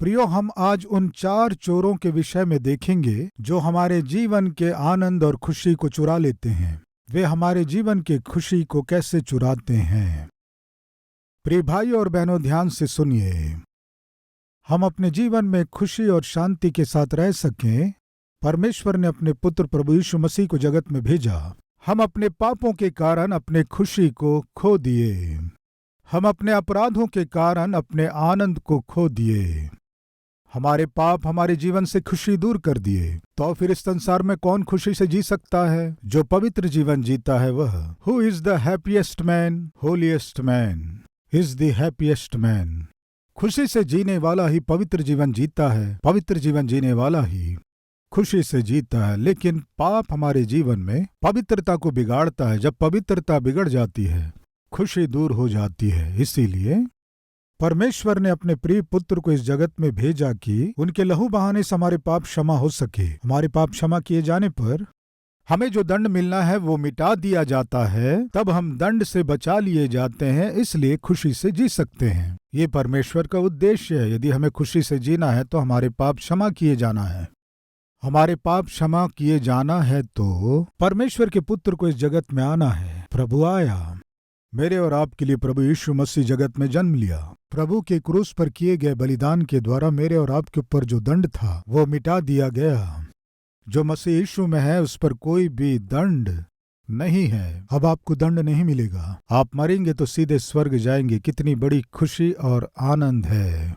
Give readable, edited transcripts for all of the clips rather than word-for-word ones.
प्रियो, हम आज उन 4 चोरों के विषय में देखेंगे जो हमारे जीवन के आनंद और खुशी को चुरा लेते हैं। वे हमारे जीवन की खुशी को कैसे चुराते हैं। प्रिय भाई और बहनों, ध्यान से सुनिए। हम अपने जीवन में खुशी और शांति के साथ रह सकें, परमेश्वर ने अपने पुत्र प्रभु यीशु मसीह को जगत में भेजा। हम अपने पापों के कारण अपने खुशी को खो दिए। हम अपने अपराधों के कारण अपने आनंद को खो दिए। हमारे पाप हमारे जीवन से खुशी दूर कर दिए। तो फिर इस संसार में कौन खुशी से जी सकता है? जो पवित्र जीवन जीता है वह। Who is the happiest man? Holiest man is the happiest man. खुशी से जीने वाला ही पवित्र जीवन जीता है। पवित्र जीवन जीने वाला ही खुशी से जीता है। लेकिन पाप हमारे जीवन में पवित्रता को बिगाड़ता है। जब पवित्रता बिगड़ जाती है, खुशी दूर हो जाती है। इसीलिए परमेश्वर ने अपने प्रिय पुत्र को इस जगत में भेजा कि उनके लहू बहाने से हमारे पाप क्षमा हो सके। हमारे पाप क्षमा किए जाने पर हमें जो दंड मिलना है वो मिटा दिया जाता है। तब हम दंड से बचा लिए जाते हैं, इसलिए खुशी से जी सकते हैं। ये परमेश्वर का उद्देश्य है। यदि हमें खुशी से जीना है तो हमारे पाप क्षमा किए जाना है। हमारे पाप क्षमा किए जाना है तो परमेश्वर के पुत्र को इस जगत में आना है। प्रभु आया। मेरे और आपके लिए प्रभु यीशु मसीह जगत में जन्म लिया। प्रभु के क्रूस पर किए गए बलिदान के द्वारा मेरे और आपके ऊपर जो दंड था वो मिटा दिया गया। जो मसीह यीशु में है उस पर कोई भी दंड नहीं है। अब आपको दंड नहीं मिलेगा। आप मरेंगे तो सीधे स्वर्ग जाएंगे। कितनी बड़ी खुशी और आनंद है।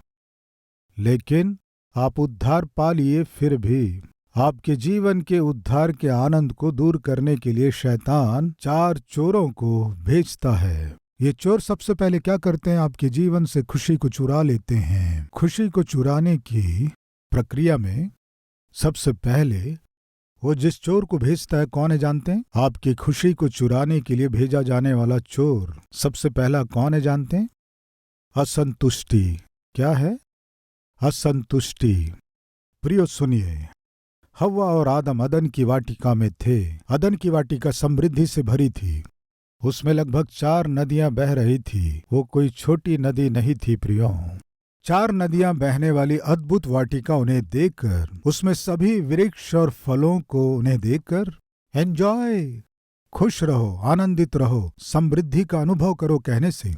लेकिन आप उद्धार पा लिए, फिर भी आपके जीवन के उद्धार के आनंद को दूर करने के लिए शैतान 4 चोरों को भेजता है। ये चोर सबसे पहले क्या करते हैं? आपके जीवन से खुशी को चुरा लेते हैं। खुशी को चुराने की प्रक्रिया में सबसे पहले वो जिस चोर को भेजता है, कौन है जानते हैं? आपकी खुशी को चुराने के लिए भेजा जाने वाला चोर सबसे पहला कौन है जानते हैं? असंतुष्टि। क्या है? असंतुष्टि। प्रियो सुनिए, हव्वा और आदम अदन की वाटिका में थे। अदन की वाटिका समृद्धि से भरी थी। उसमें लगभग 4 नदियां बह रही थी। वो कोई छोटी नदी नहीं थी प्रियो। 4 नदियां बहने वाली अद्भुत वाटिका उन्हें देखकर, उसमें सभी वृक्ष और फलों को उन्हें देखकर एंजॉय, खुश रहो, आनंदित रहो, समृद्धि का अनुभव करो कहने से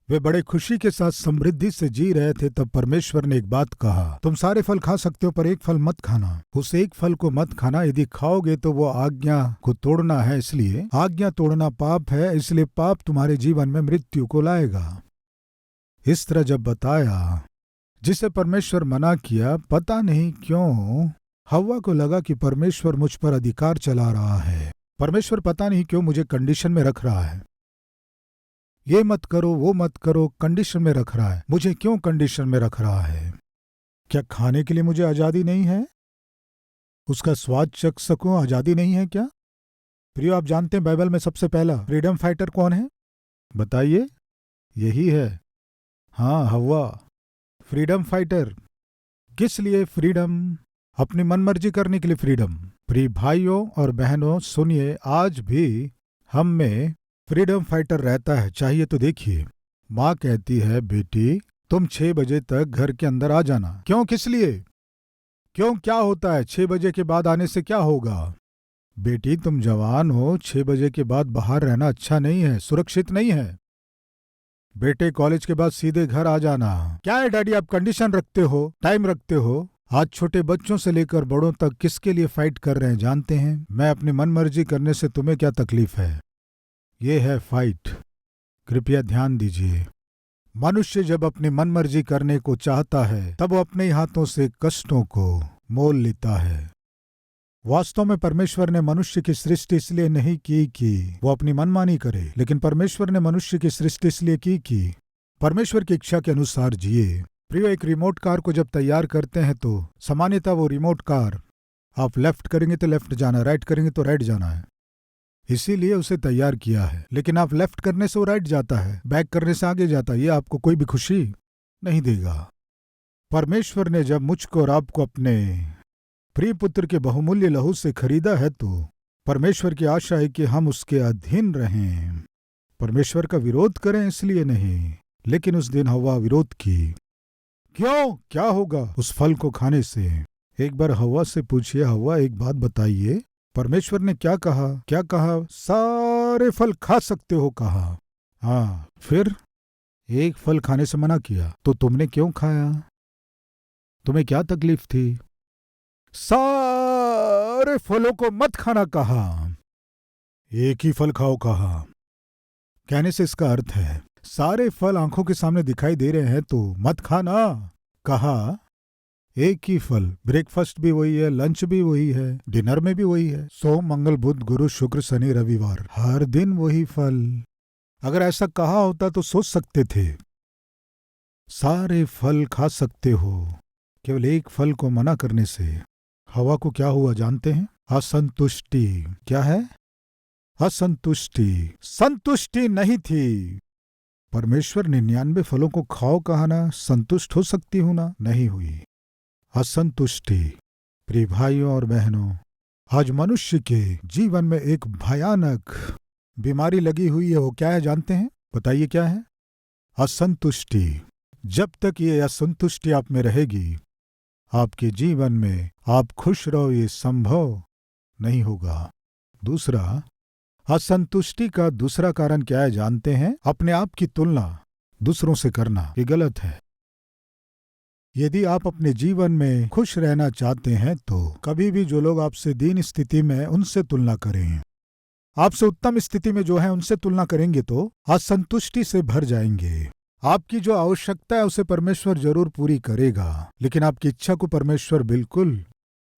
वे बड़े खुशी के साथ समृद्धि से जी रहे थे। तब परमेश्वर ने एक बात कहा, तुम सारे फल खा सकते हो पर एक फल मत खाना। उस एक फल को मत खाना। यदि खाओगे तो वो आज्ञा को तोड़ना है। इसलिए आज्ञा तोड़ना पाप है। इसलिए पाप तुम्हारे जीवन में मृत्यु को लाएगा। इस तरह जब बताया, जिसे परमेश्वर मना किया, पता नहीं क्यों हव्वा को लगा कि परमेश्वर मुझ पर अधिकार चला रहा है। परमेश्वर पता नहीं क्यों मुझे कंडीशन में रख रहा है। ये मत करो, वो मत करो, कंडीशन में रख रहा है। मुझे क्यों कंडीशन में रख रहा है? क्या खाने के लिए मुझे आजादी नहीं है? उसका स्वाद चख सकूं, आजादी नहीं है क्या? प्रियो, आप जानते हैं बाइबल में सबसे पहला फ्रीडम फाइटर कौन है? बताइए। यही है, हाँ, हव्वा। Freedom fighter. किस लिए फ्रीडम? अपनी मनमर्जी करने के लिए फ्रीडम। प्रिय भाइयों और बहनों सुनिए, आज भी हम में फ्रीडम फाइटर रहता है। चाहिए तो देखिए, माँ कहती है, बेटी तुम 6 बजे तक घर के अंदर आ जाना। क्यों? किस लिए? क्यों? क्या होता है? 6 बजे के बाद आने से क्या होगा? बेटी तुम जवान हो, 6 बजे के बाद बाहर रहना अच्छा नहीं है, सुरक्षित नहीं है। बेटे कॉलेज के बाद सीधे घर आ जाना। क्या है डैडी, आप कंडीशन रखते हो, टाइम रखते हो। आज छोटे बच्चों से लेकर बड़ों तक किसके लिए फाइट कर रहे हैं जानते हैं? मैं अपनी मनमर्जी करने से तुम्हें क्या तकलीफ है? ये है फाइट। कृपया ध्यान दीजिए। मनुष्य जब अपनी मनमर्जी करने को चाहता है तब वो अपने हाथों से कष्टों को मोल लेता है। वास्तव में परमेश्वर ने मनुष्य की सृष्टि इसलिए नहीं की कि वो अपनी मनमानी करे, लेकिन परमेश्वर ने मनुष्य की सृष्टि इसलिए की कि परमेश्वर की इच्छा के अनुसार जिए। प्रियो, एक रिमोट कार को जब तैयार करते हैं तो सामान्यतः वो रिमोट कार आप लेफ्ट करेंगे तो लेफ्ट जाना, राइट करेंगे तो राइट जाना है, इसीलिए उसे तैयार किया है। लेकिन आप लेफ्ट करने से वो राइट जाता है, बैक करने से आगे जाता है। ये आपको कोई भी खुशी नहीं देगा। परमेश्वर ने जब मुझको और आपको अपने प्रिय पुत्र के बहुमूल्य लहू से खरीदा है तो परमेश्वर की आशा है कि हम उसके अधीन रहें, परमेश्वर का विरोध करें इसलिए नहीं। लेकिन उस दिन हव्वा विरोध की। क्यों, क्या होगा उस फल को खाने से? एक बार हव्वा से पूछिए, हव्वा एक बात बताइए, परमेश्वर ने क्या कहा? क्या कहा? सारे फल खा सकते हो कहा। हाँ, फिर एक फल खाने से मना किया, तो तुमने क्यों खाया? तुम्हें क्या तकलीफ थी? सारे फलों को मत खाना कहा, एक ही फल खाओ कहा। कहने से इसका अर्थ है सारे फल आंखों के सामने दिखाई दे रहे हैं तो मत खाना कहा। एक ही फल, ब्रेकफास्ट भी वही है, लंच भी वही है, डिनर में भी वही है, सोम मंगल बुध गुरु शुक्र शनि रविवार, हर दिन वही फल। अगर ऐसा कहा होता तो सोच सकते थे सारे फल खा सकते हो, केवल एक फल को मना करने से। हवा को क्या हुआ जानते हैं? असंतुष्टि। क्या है? असंतुष्टि। संतुष्टि नहीं थी। परमेश्वर 99 फलों को खाओ कहा ना, संतुष्ट हो सकती हूं ना? नहीं हुई। असंतुष्टि। प्रिय भाइयों और बहनों, आज मनुष्य के जीवन में एक भयानक बीमारी लगी हुई है। वो क्या है जानते हैं? बताइए क्या है? असंतुष्टि। जब तक ये असंतुष्टि आप में रहेगी, आपके जीवन में आप खुश रहो ये संभव नहीं होगा। दूसरा, असंतुष्टि का दूसरा कारण क्या है जानते हैं? अपने आप की तुलना दूसरों से करना। ये गलत है। यदि आप अपने जीवन में खुश रहना चाहते हैं तो कभी भी जो लोग आपसे दीन स्थिति में उनसे तुलना करें। आपसे उत्तम स्थिति में जो है उनसे तुलना करेंगे तो असंतुष्टि से भर जाएंगे। आपकी जो आवश्यकता है उसे परमेश्वर जरूर पूरी करेगा, लेकिन आपकी इच्छा को परमेश्वर बिल्कुल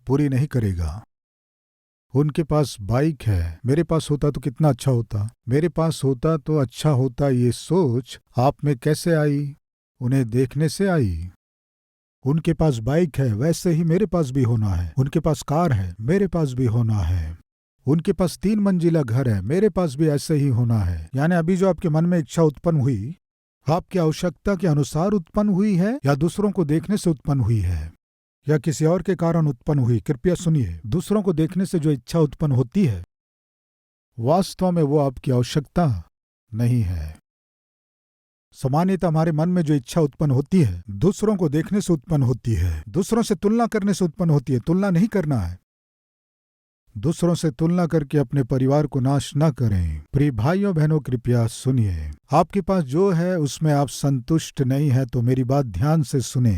पूरी नहीं करेगा। उनके पास बाइक है, मेरे पास होता तो कितना अच्छा होता, मेरे पास होता तो अच्छा होता, ये सोच आप में कैसे आई? उन्हें देखने से आई। उनके पास बाइक है, वैसे ही मेरे पास भी होना है। उनके पास कार है, मेरे पास भी होना है। उनके पास 3 मंजिला घर है, मेरे पास भी ऐसे ही होना है। यानी अभी जो आपके मन में इच्छा उत्पन्न हुई, आपकी आवश्यकता के अनुसार उत्पन्न हुई है या दूसरों को देखने से उत्पन्न हुई है या किसी और के कारण उत्पन्न हुई? कृपया सुनिए, दूसरों को देखने से जो इच्छा उत्पन्न होती है, वास्तव में वो आपकी आवश्यकता नहीं है। सामान्यतः हमारे मन में जो इच्छा उत्पन्न होती है, दूसरों को देखने से उत्पन्न होती है, दूसरों से तुलना करने से उत्पन्न होती है। तुलना नहीं करना है। दूसरों से तुलना करके अपने परिवार को नाश न करें। प्रिय भाइयों बहनों, कृपया सुनिए, आपके पास जो है उसमें आप संतुष्ट नहीं है तो मेरी बात ध्यान से सुने।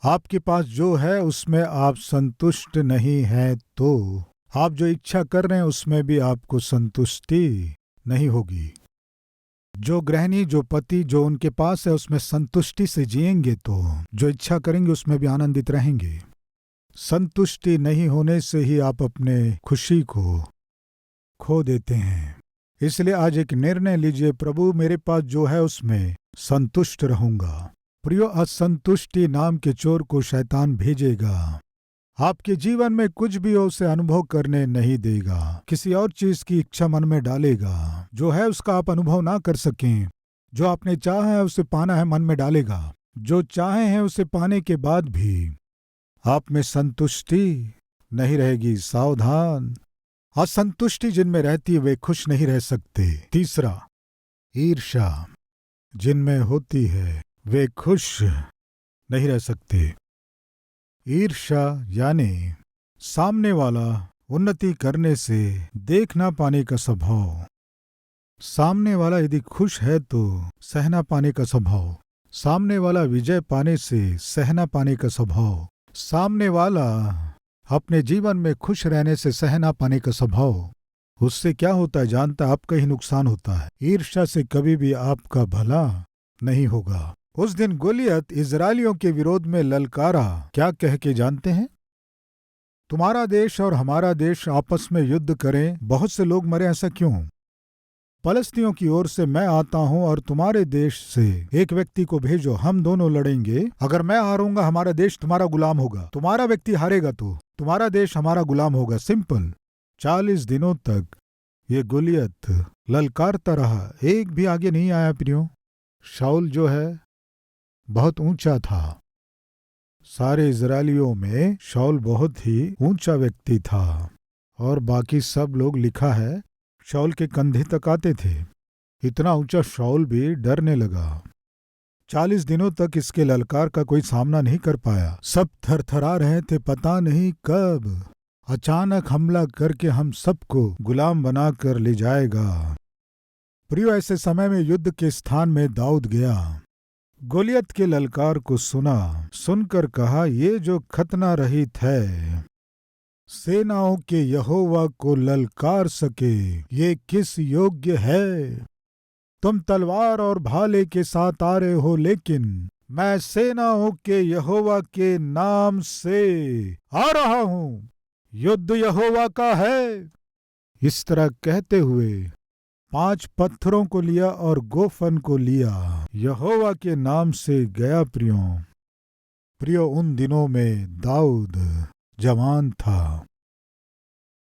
आपके पास जो है उसमें आप संतुष्ट नहीं है तो आप जो इच्छा कर रहे हैं उसमें भी आपको संतुष्टि नहीं होगी। जो गृहिणी, जो पति, जो उनके पास है उसमें संतुष्टि से जिएंगे तो जो इच्छा करेंगे उसमें भी आनंदित रहेंगे। संतुष्टि नहीं होने से ही आप अपने खुशी को खो देते हैं। इसलिए आज एक निर्णय लीजिए, प्रभु मेरे पास जो है उसमें संतुष्ट रहूंगा। प्रियो, असंतुष्टि नाम के चोर को शैतान भेजेगा। आपके जीवन में कुछ भी हो उसे अनुभव करने नहीं देगा। किसी और चीज की इच्छा मन में डालेगा, जो है उसका आप अनुभव ना कर सकें। जो आपने चाहा है उसे पाना है मन में डालेगा। जो चाहे हैं उसे पाने के बाद भी आप में संतुष्टि नहीं रहेगी। सावधान, असंतुष्टि जिनमें रहती है वे खुश नहीं रह सकते। तीसरा, ईर्ष्या जिनमें होती है वे खुश नहीं रह सकते। ईर्ष्या यानी सामने वाला उन्नति करने से देख ना पाने का स्वभाव। सामने वाला यदि खुश है तो सहना पाने का स्वभाव। सामने वाला विजय पाने से सहना पाने का स्वभाव। सामने वाला अपने जीवन में खुश रहने से सहना पाने का स्वभाव। उससे क्या होता है जानता? आपका ही नुकसान होता है। ईर्ष्या से कभी भी आपका भला नहीं होगा। उस दिन गोलियत इजरायलियों के विरोध में ललकारा, क्या कह के जानते हैं? तुम्हारा देश और हमारा देश आपस में युद्ध करें, बहुत से लोग मरे, ऐसा क्यों? फलस्तीनियों की ओर से मैं आता हूं और तुम्हारे देश से एक व्यक्ति को भेजो, हम दोनों लड़ेंगे। अगर मैं हारूंगा हमारा देश तुम्हारा गुलाम होगा, तुम्हारा व्यक्ति हारेगा तो तुम्हारा देश हमारा गुलाम होगा। सिंपल। 40 दिनों तक ये गोलियत ललकारता रहा, एक भी आगे नहीं आया। प्रियो, शाऊल जो है बहुत ऊंचा था। सारे इजरायलियों में शाऊल बहुत ही ऊंचा व्यक्ति था और बाकी सब लोग, लिखा है, शाऊल के कंधे तक आते थे। इतना ऊंचा शाऊल भी डरने लगा। 40 दिनों तक इसके ललकार का कोई सामना नहीं कर पाया। सब थरथरा रहे थे, पता नहीं कब अचानक हमला करके हम सबको गुलाम बनाकर ले जाएगा। प्रियो, ऐसे समय में युद्ध के स्थान में दाऊद गया। गोलियत के ललकार को सुना, सुनकर कहा, ये जो खतना रहित है, सेनाओं के यहोवा को ललकार सके, ये किस योग्य है? तुम तलवार और भाले के साथ आ रहे हो, लेकिन मैं सेनाओं के यहोवा के नाम से आ रहा हूं। युद्ध यहोवा का है। इस तरह कहते हुए 5 पत्थरों को लिया और गोफन को लिया, यहोवा के नाम से गया। प्रियो, उन दिनों में दाऊद जवान था।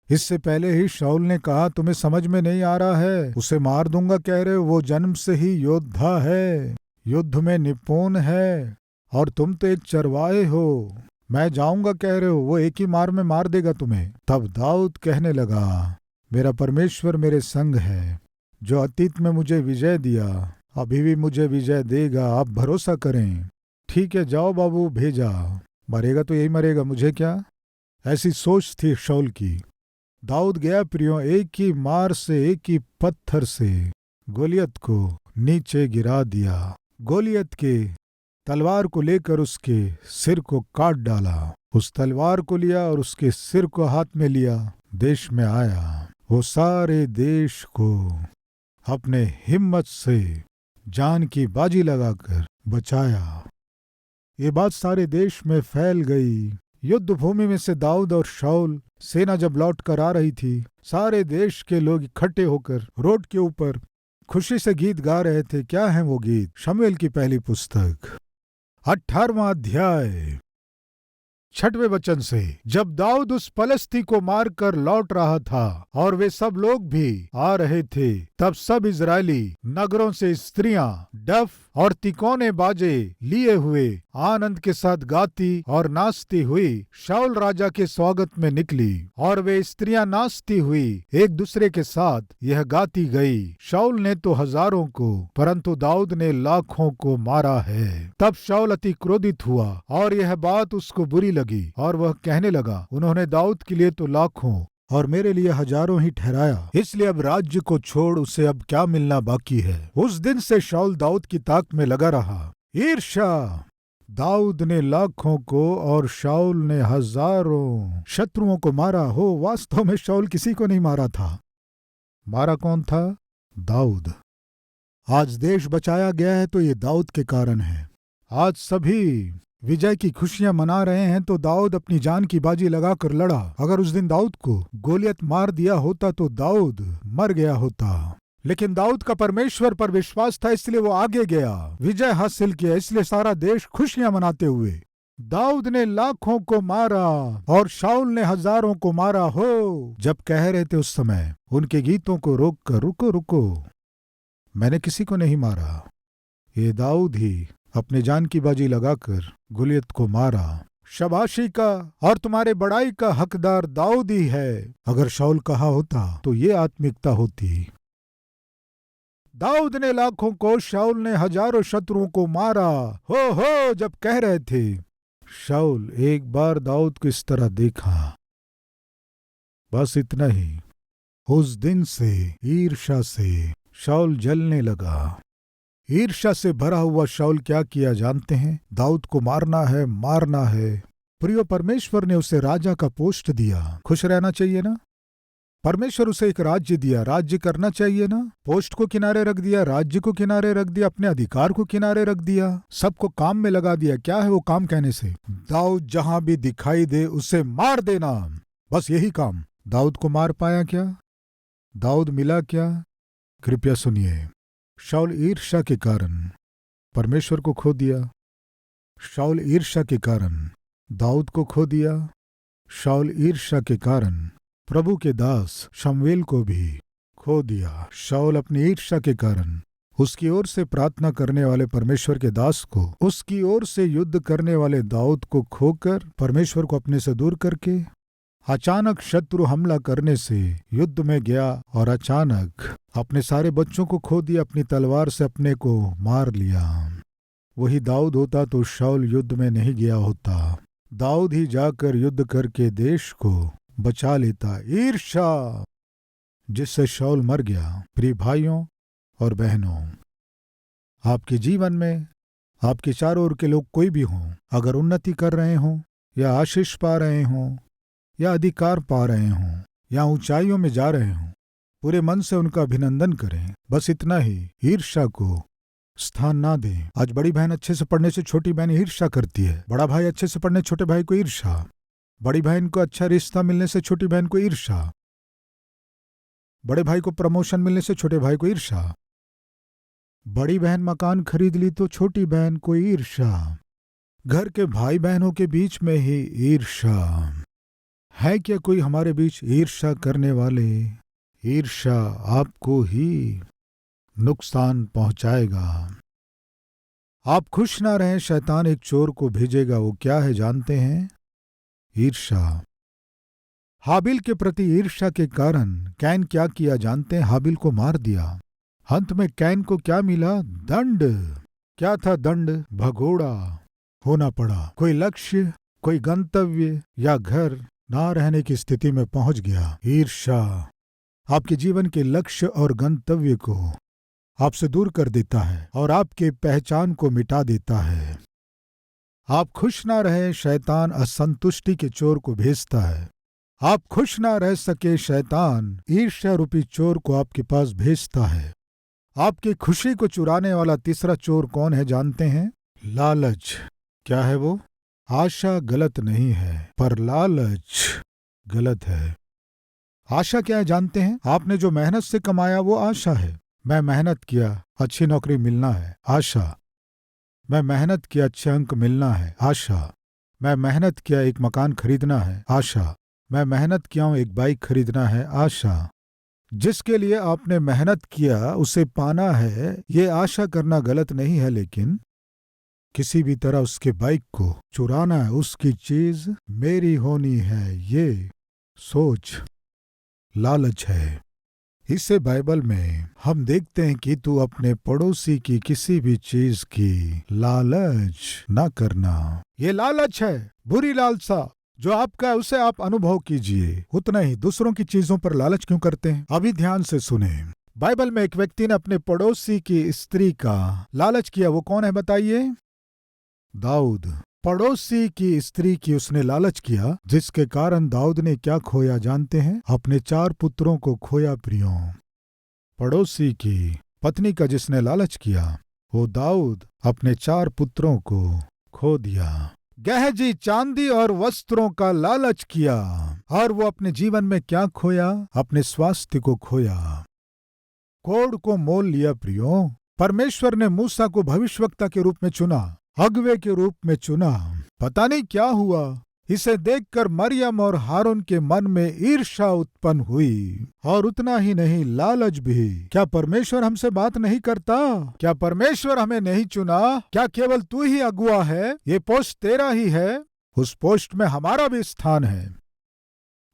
इससे पहले ही शाऊल ने कहा, तुम्हें समझ में नहीं आ रहा है, उसे मार दूंगा कह रहे हो, वो जन्म से ही योद्धा है, युद्ध में निपुण है, और तुम तो एक चरवाहे हो। मैं जाऊंगा कह रहे हो, वो एक ही मार में मार देगा तुम्हें। तब दाऊद कहने लगा, मेरा परमेश्वर मेरे संग है, जो अतीत में मुझे विजय दिया, अभी भी मुझे विजय देगा, आप भरोसा करें। ठीक है, जाओ बाबू, भेजा, मरेगा तो यही मरेगा, मुझे क्या। ऐसी सोच थी शाऊल की। दाऊद गया प्रियो, एक ही मार से, एक ही पत्थर से गोलियत को नीचे गिरा दिया। गोलियत के तलवार को लेकर उसके सिर को काट डाला। उस तलवार को लिया और उसके सिर को हाथ में लिया, देश में आया। वो सारे देश को अपने हिम्मत से जान की बाजी लगाकर बचाया। ये बात सारे देश में फैल गई। युद्ध भूमि में से दाऊद और शाऊल सेना जब लौट कर आ रही थी, सारे देश के लोग इकट्ठे होकर रोड के ऊपर खुशी से गीत गा रहे थे। क्या है वो गीत? शमूएल की पहली पुस्तक 18वां अध्याय 6वें वचन से। जब दाऊद उस पलस्ती को मारकर लौट रहा था और वे सब लोग भी आ रहे थे, तब सब इजरायली नगरों से स्त्रियां डफ और तिकोने बाजे लिए हुए आनंद के साथ गाती और नाचती हुई शाऊल राजा के स्वागत में निकली। और वे स्त्रियां नाचती हुई एक दूसरे के साथ यह गाती गई, शाऊल ने तो हजारों को परंतु दाऊद ने लाखों को मारा है। तब शाऊल अति क्रोधित हुआ और यह बात उसको बुरी लगी, और वह कहने लगा, उन्होंने दाऊद के लिए तो लाखों और मेरे लिए हजारों ही ठहराया, इसलिए अब राज्य को छोड़ उसे अब क्या मिलना बाकी है। उस दिन से शाऊल दाऊद की ताक में लगा रहा। ईर्ष्या। दाऊद ने लाखों को और शाऊल ने हजारों शत्रुओं को मारा हो। वास्तव में शाऊल किसी को नहीं मारा था। मारा कौन था? दाऊद। आज देश बचाया गया है तो ये दाऊद के कारण है। आज सभी विजय की खुशियां मना रहे हैं तो दाऊद अपनी जान की बाजी लगाकर लड़ा। अगर उस दिन दाऊद को गोलियत मार दिया होता तो दाऊद मर गया होता, लेकिन दाऊद का परमेश्वर पर विश्वास था, इसलिए वो आगे गया, विजय हासिल किया। इसलिए सारा देश खुशियां मनाते हुए दाऊद ने लाखों को मारा और शाऊल ने हजारों को मारा हो। जब कह रहे थे उस समय उनके गीतों को रोक कर, रुको रुको, मैंने किसी को नहीं मारा, ये दाऊद ही अपने जान की बाजी लगाकर गोलियत को मारा। शाबाशी का और तुम्हारे बड़ाई का हकदार दाऊद ही है। अगर शाऊल कहा होता तो ये आत्मिकता होती। दाऊद ने लाखों को, शाऊल ने हजारों शत्रुओं को मारा हो। जब कह रहे थे, शाऊल एक बार दाऊद को इस तरह देखा, बस इतना ही। उस दिन से ईर्ष्या से शाऊल जलने लगा। ईर्ष्या से भरा हुआ शाऊल क्या किया जानते हैं? दाऊद को मारना है, मारना है। प्रियो, परमेश्वर ने उसे राजा का पोस्ट दिया, खुश रहना चाहिए ना। परमेश्वर उसे एक राज्य दिया, राज्य करना चाहिए ना। पोस्ट को किनारे रख दिया, राज्य को किनारे रख दिया, अपने अधिकार को किनारे रख दिया, सबको काम में लगा दिया। क्या है वो काम कहने से? दाऊद जहां भी दिखाई दे उसे मार देना, बस यही काम। दाऊद को मार पाया क्या? दाऊद मिला क्या? कृपया सुनिए। शाऊल ईर्ष्या के कारण परमेश्वर को खो दिया। शाऊल ईर्ष्या के कारण दाऊद को खो दिया। शाऊल ईर्ष्या के कारण प्रभु के दास शमूएल को भी खो दिया। शाऊल अपनी ईर्ष्या के कारण उसकी ओर से प्रार्थना करने वाले परमेश्वर के दास को, उसकी ओर से युद्ध करने वाले दाऊद को खोकर, परमेश्वर को अपने से दूर करके, अचानक शत्रु हमला करने से युद्ध में गया और अचानक अपने सारे बच्चों को खो दिया, अपनी तलवार से अपने को मार लिया। वही दाऊद होता तो शाऊल युद्ध में नहीं गया होता। दाऊद ही जाकर युद्ध करके देश को बचा लेता। ईर्ष्या जिससे शाऊल मर गया। प्रिय भाइयों और बहनों, आपके जीवन में आपके चारों ओर के लोग कोई भी हों, अगर उन्नति कर रहे हों या आशीष पा रहे हों या अधिकार पा रहे हों या ऊंचाइयों में जा रहे हों, पूरे मन से उनका अभिनंदन करें। बस इतना ही, ईर्ष्या को स्थान ना दें। आज बड़ी बहन अच्छे से पढ़ने से छोटी बहन ईर्ष्या करती है, बड़ा भाई अच्छे से पढ़ने छोटे भाई को ईर्ष्या, बड़ी बहन को अच्छा रिश्ता मिलने से छोटी बहन को ईर्ष्या, बड़े भाई को प्रमोशन मिलने से छोटे भाई को ईर्ष्या, बड़ी बहन मकान खरीद ली तो छोटी बहन को ईर्ष्या। घर के भाई बहनों के बीच में ही ईर्ष्या है। क्या कोई हमारे बीच ईर्ष्या करने वाले? ईर्ष्या आपको ही नुकसान पहुंचाएगा। आप खुश ना रहें, शैतान एक चोर को भेजेगा। वो क्या है जानते हैं? ईर्ष्या। हाबिल के प्रति ईर्ष्या के कारण कैन क्या किया जानते हैं? हाबिल को मार दिया। अंत में कैन को क्या मिला? दंड। क्या था दंड? भगोड़ा होना पड़ा। कोई लक्ष्य, कोई गंतव्य या घर ना रहने की स्थिति में पहुंच गया। ईर्ष्या आपके जीवन के लक्ष्य और गंतव्य को आपसे दूर कर देता है और आपके पहचान को मिटा देता है। आप खुश ना रहे, शैतान असंतुष्टि के चोर को भेजता है। आप खुश ना रह सके, शैतान ईर्ष्या रूपी चोर को आपके पास भेजता है। आपकी खुशी को चुराने वाला तीसरा चोर कौन है जानते हैं? लालच। क्या है वो? आशा गलत नहीं है, पर लालच गलत है। आशा क्या है जानते हैं? आपने जो मेहनत से कमाया वो आशा है। मैं मेहनत किया, अच्छी नौकरी मिलना है, आशा। मैं मेहनत किया, अच्छे अंक मिलना है, आशा। मैं मेहनत किया, एक मकान खरीदना है, आशा। मैं मेहनत किया हूं, एक बाइक खरीदना है, आशा। जिसके लिए आपने मेहनत किया उसे पाना है, ये आशा करना गलत नहीं है, लेकिन किसी भी तरह उसके बाइक को चुराना है, उसकी चीज मेरी होनी है, ये सोच लालच है। इससे बाइबल में हम देखते हैं कि तू अपने पड़ोसी की किसी भी चीज की लालच न करना। ये लालच है, बुरी लालसा। जो आपका है उसे आप अनुभव कीजिए। उतना ही दूसरों की चीजों पर लालच क्यों करते हैं? अभी ध्यान से सुने। बाइबल में एक व्यक्ति ने अपने पड़ोसी की स्त्री का लालच किया। वो कौन है बताइए? दाऊद। पड़ोसी की स्त्री की उसने लालच किया, जिसके कारण दाऊद ने क्या खोया जानते हैं? अपने 4 पुत्रों को खोया। प्रियों, पड़ोसी की पत्नी का जिसने लालच किया, वो दाऊद अपने 4 पुत्रों को खो दिया। गहजी चांदी और वस्त्रों का लालच किया और वो अपने जीवन में क्या खोया? अपने स्वास्थ्य को खोया। कोढ़ को मोल लिया। प्रियो, परमेश्वर ने मूसा को भविष्यवक्ता के रूप में चुना, अगुवे के रूप में चुना। पता नहीं क्या हुआ, इसे देखकर मरियम और हारून के मन में ईर्ष्या उत्पन्न हुई, और उतना ही नहीं, लालच भी। क्या परमेश्वर हमसे बात नहीं करता? क्या परमेश्वर हमें नहीं चुना? क्या केवल तू ही अगुआ है? ये पोस्ट तेरा ही है, उस पोस्ट में हमारा भी स्थान है।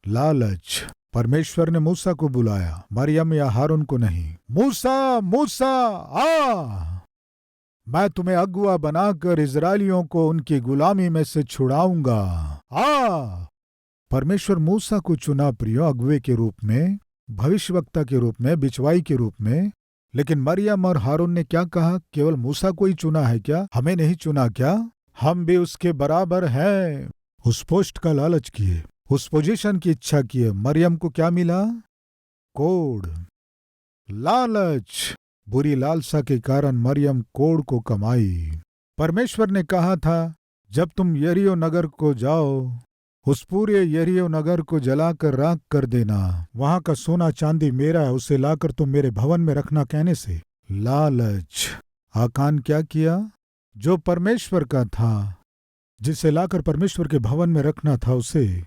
लालच। परमेश्वर ने मूसा को बुलाया, मरियम या हारून को नहीं। मूसा, मूसा आ, मैं तुम्हें अगुआ बनाकर इजरायलियों को उनकी गुलामी में से छुड़ाऊंगा। आ, परमेश्वर मूसा को चुना प्रियो, अगुवे के रूप में, भविष्यवक्ता के रूप में, बिचवाई के रूप में। लेकिन मरियम और हारून ने क्या कहा? केवल मूसा को ही चुना है क्या? हमें नहीं चुना क्या? हम भी उसके बराबर हैं। उस पोस्ट का लालच किए, उस पोजीशन की इच्छा किए। मरियम को क्या मिला? कोढ़। लालच, बुरी लालसा के कारण मरियम कोढ़ को कमाई। परमेश्वर ने कहा था, जब तुम यरीहो नगर को जाओ, उस पूरे यरीहो नगर को जलाकर राख कर देना। वहां का सोना चांदी मेरा है, उसे लाकर तुम मेरे भवन में रखना कहने से लालच। आकान क्या किया? जो परमेश्वर का था, जिसे लाकर परमेश्वर के भवन में रखना था, उसे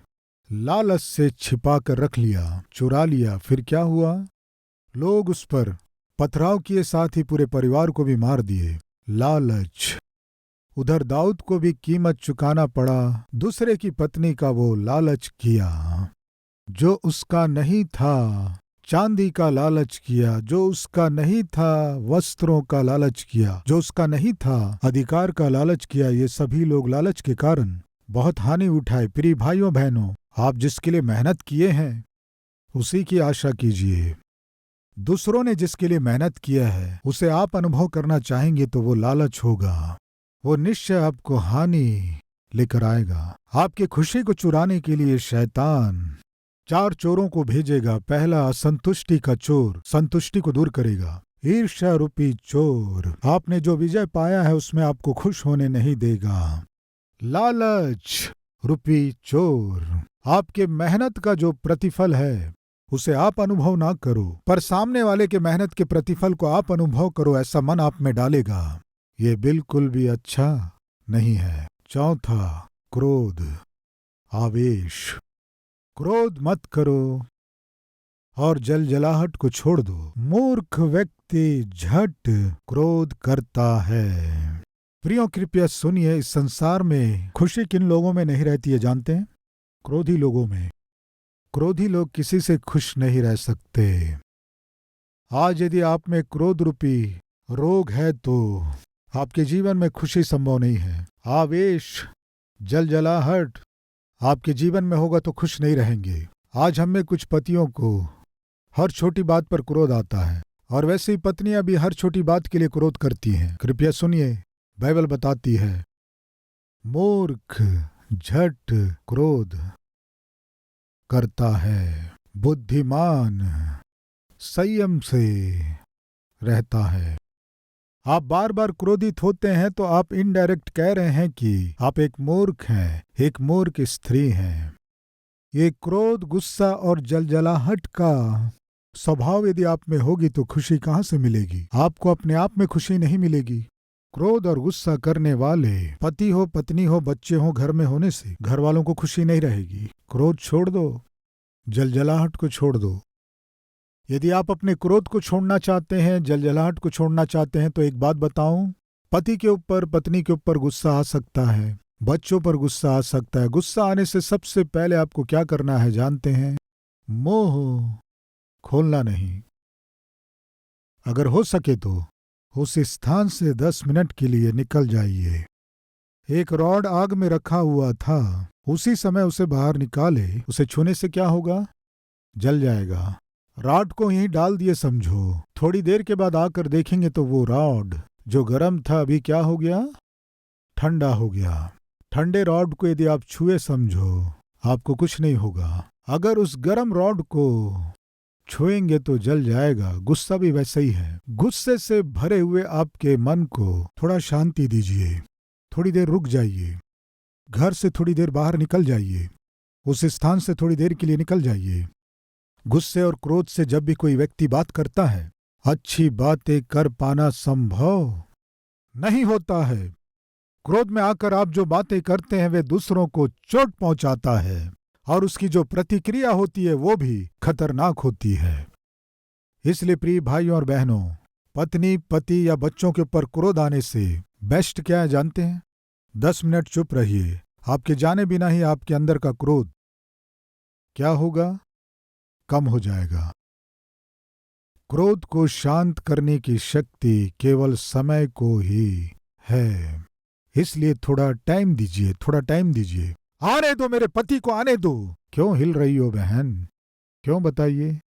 लालच से छिपा कर रख लिया, चुरा लिया। फिर क्या हुआ? लोग उस पर पथराव किए, साथ ही पूरे परिवार को भी मार दिए। लालच। उधर दाऊद को भी कीमत चुकाना पड़ा। दूसरे की पत्नी का वो लालच किया जो उसका नहीं था। चांदी का लालच किया जो उसका नहीं था, वस्त्रों का लालच किया जो उसका नहीं था, अधिकार का लालच किया। ये सभी लोग लालच के कारण बहुत हानि उठाए। प्रिय भाइयों बहनों, आप जिसके लिए मेहनत किए हैं उसी की आशा कीजिए। दूसरों ने जिसके लिए मेहनत किया है उसे आप अनुभव करना चाहेंगे तो वो लालच होगा, वो निश्चय आपको हानि लेकर आएगा। आपकी खुशी को चुराने के लिए शैतान 4 चोरों को भेजेगा। पहला असंतुष्टि का चोर, संतुष्टि को दूर करेगा। ईर्ष्या रूपी चोर, आपने जो विजय पाया है उसमें आपको खुश होने नहीं देगा। लालच रूपी चोर, आपके मेहनत का जो प्रतिफल है उसे आप अनुभव ना करो, पर सामने वाले के मेहनत के प्रतिफल को आप अनुभव करो, ऐसा मन आप में डालेगा। ये बिल्कुल भी अच्छा नहीं है। चौथा, क्रोध, आवेश। क्रोध मत करो और जलजलाहट को छोड़ दो। मूर्ख व्यक्ति झट क्रोध करता है। प्रियों, कृपया सुनिए, इस संसार में खुशी किन लोगों में नहीं रहती है जानते हैं? क्रोधी लोगों में। क्रोधी लोग किसी से खुश नहीं रह सकते। आज यदि आप में क्रोध रूपी रोग है तो आपके जीवन में खुशी संभव नहीं है। आवेश, जलजलाहट आपके जीवन में होगा तो खुश नहीं रहेंगे। आज हम में कुछ पतियों को हर छोटी बात पर क्रोध आता है और वैसे ही पत्नियां भी हर छोटी बात के लिए क्रोध करती हैं। कृपया सुनिए, बाइबल बताती है मूर्ख झट क्रोध करता है, बुद्धिमान संयम से रहता है। आप बार बार क्रोधित होते हैं तो आप इनडायरेक्ट कह रहे हैं कि आप एक मूर्ख हैं, एक मूर्ख स्त्री हैं। ये क्रोध, गुस्सा और जलजलाहट का स्वभाव यदि आप में होगी तो खुशी कहाँ से मिलेगी? आपको अपने आप में खुशी नहीं मिलेगी। क्रोध और गुस्सा करने वाले पति हो, पत्नी हो, बच्चे हो, घर में होने से घर वालों को खुशी नहीं रहेगी। क्रोध छोड़ दो, जलजलाहट को छोड़ दो। यदि आप अपने क्रोध को छोड़ना चाहते हैं, जलजलाहट को छोड़ना चाहते हैं तो एक बात बताऊं, पति के ऊपर, पत्नी के ऊपर गुस्सा आ सकता है, बच्चों पर गुस्सा आ सकता है। गुस्सा आने से सबसे पहले आपको क्या करना है जानते हैं? मुंह खोलना नहीं। अगर हो सके तो उस स्थान से 10 मिनट के लिए निकल जाइए। एक रॉड आग में रखा हुआ था, उसी समय उसे बाहर निकाले। उसे छूने से क्या होगा? जल जाएगा। रॉड को यहीं डाल दिए समझो। थोड़ी देर के बाद आकर देखेंगे तो वो रॉड जो गर्म था अभी क्या हो गया? ठंडा हो गया। ठंडे रॉड को यदि आप छुए समझो, आपको कुछ नहीं होगा। अगर उस गर्म रॉड को छुएंगे तो जल जाएगा। गुस्सा भी वैसा ही है। गुस्से से भरे हुए आपके मन को थोड़ा शांति दीजिए, थोड़ी देर रुक जाइए, घर से थोड़ी देर बाहर निकल जाइए, उस स्थान से थोड़ी देर के लिए निकल जाइए। गुस्से और क्रोध से जब भी कोई व्यक्ति बात करता है, अच्छी बातें कर पाना संभव नहीं होता है। क्रोध में आकर आप जो बातें करते हैं वे दूसरों को चोट पहुंचाता है और उसकी जो प्रतिक्रिया होती है वो भी खतरनाक होती है। इसलिए प्रिय भाइयों और बहनों, पत्नी, पति या बच्चों के ऊपर क्रोध आने से बेस्ट क्या है जानते हैं? 10 मिनट चुप रहिए। आपके जाने बिना ही आपके अंदर का क्रोध क्या होगा? कम हो जाएगा। क्रोध को शांत करने की शक्ति केवल समय को ही है। इसलिए थोड़ा टाइम दीजिए, थोड़ा टाइम दीजिए। आने दो, मेरे पति को आने दो। क्यों हिल रही हो बहन? क्यों बताइए?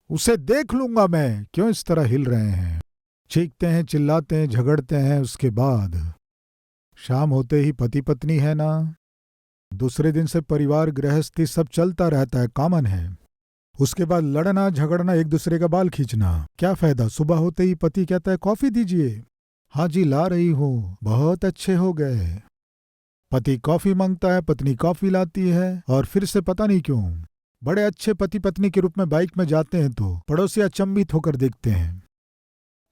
उसे देख लूंगा मैं। क्यों इस तरह हिल रहे हैं? चीखते हैं, चिल्लाते हैं, झगड़ते हैं, उसके बाद शाम होते ही पति पत्नी है ना, दूसरे दिन से परिवार, गृहस्थी सब चलता रहता है, कॉमन है। उसके बाद लड़ना, झगड़ना, एक दूसरे का बाल खींचना। क्या फायदा? सुबह होते ही पति कहता है कॉफी दीजिए। हाँ जी ला रही हूं, बहुत अच्छे हो गए। पति कॉफी मांगता है, पत्नी कॉफी लाती है और फिर से पता नहीं क्यों बड़े अच्छे पति पत्नी के रूप में बाइक में जाते हैं तो पड़ोसी अचंभित होकर देखते हैं।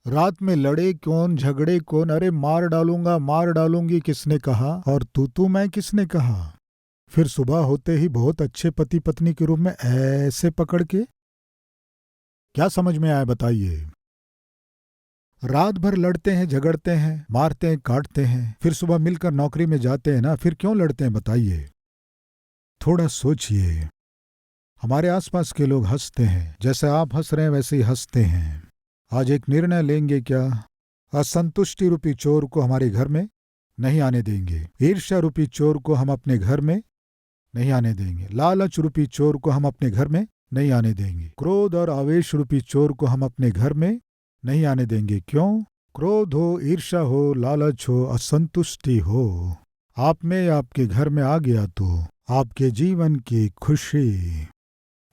रात में लड़े कौन, झगड़े कौन? अरे मार डालूंगा, मार डालूंगी किसने कहा? और तू मैं किसने कहा? फिर सुबह होते ही बहुत अच्छे पति पत्नी के रूप में ऐसे पकड़ के। क्या समझ में आया बताइए? रात भर लड़ते हैं, झगड़ते हैं, मारते हैं, काटते हैं, फिर सुबह मिलकर नौकरी में जाते हैं ना, फिर क्यों लड़ते हैं बताइए? थोड़ा सोचिए। हमारे आसपास के लोग हंसते हैं, जैसे आप हंस रहे हैं वैसे ही हंसते हैं। आज एक निर्णय लेंगे क्या? असंतुष्टि रूपी चोर को हमारे घर में नहीं आने देंगे। ईर्ष्या रूपी चोर को हम अपने घर में नहीं आने देंगे। लालच रूपी चोर को हम अपने घर में नहीं आने देंगे। क्रोध और आवेश रूपी चोर को हम अपने घर में नहीं आने देंगे। क्यों? क्रोध हो, ईर्ष्या हो, लालच हो, असंतुष्टि हो, आप में आपके घर में आ गया तो आपके जीवन की खुशी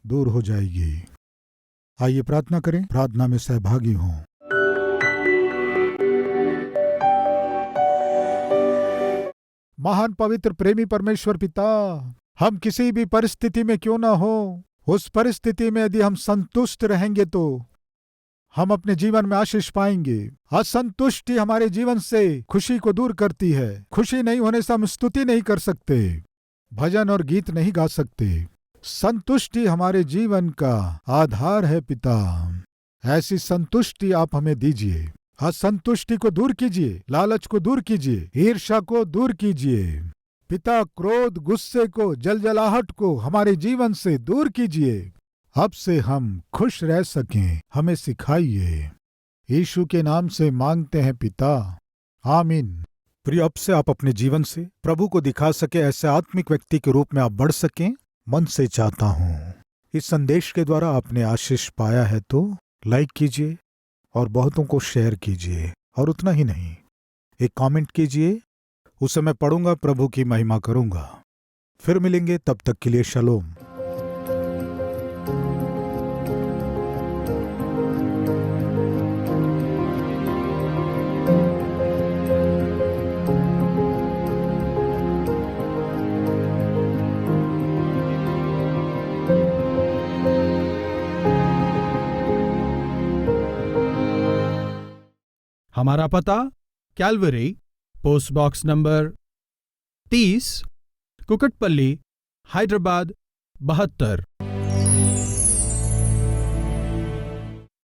दूर हो जाएगी। आइए प्रार्थना करें, प्रार्थना में सहभागी हों। महान पवित्र प्रेमी परमेश्वर पिता, हम किसी भी परिस्थिति में क्यों ना हो, उस परिस्थिति में यदि हम संतुष्ट रहेंगे तो हम अपने जीवन में आशीष पाएंगे। असंतुष्टि हमारे जीवन से खुशी को दूर करती है। खुशी नहीं होने से हम स्तुति नहीं कर सकते, भजन और गीत नहीं गा सकते। संतुष्टि हमारे जीवन का आधार है पिता। ऐसी संतुष्टि आप हमें दीजिए। असंतुष्टि को दूर कीजिए, लालच को दूर कीजिए, ईर्ष्या को दूर कीजिए पिता। क्रोध, गुस्से को, जलजलाहट को हमारे जीवन से दूर कीजिए। अब से हम खुश रह सकें, हमें सिखाइए। यीशु के नाम से मांगते हैं पिता, आमीन। प्रिय, अब से आप अपने जीवन से प्रभु को दिखा सके, ऐसे आत्मिक व्यक्ति के रूप में आप बढ़ सकें, मन से चाहता हूँ। इस संदेश के द्वारा आपने आशीष पाया है तो लाइक कीजिए और बहुतों को शेयर कीजिए, और उतना ही नहीं, एक कमेंट कीजिए, उसे मैं पढ़ूंगा, प्रभु की महिमा करूंगा। फिर मिलेंगे, तब तक के लिए शलोम। हमारा पता Calvary, post box number 30, Kukatpally, Hyderabad 72।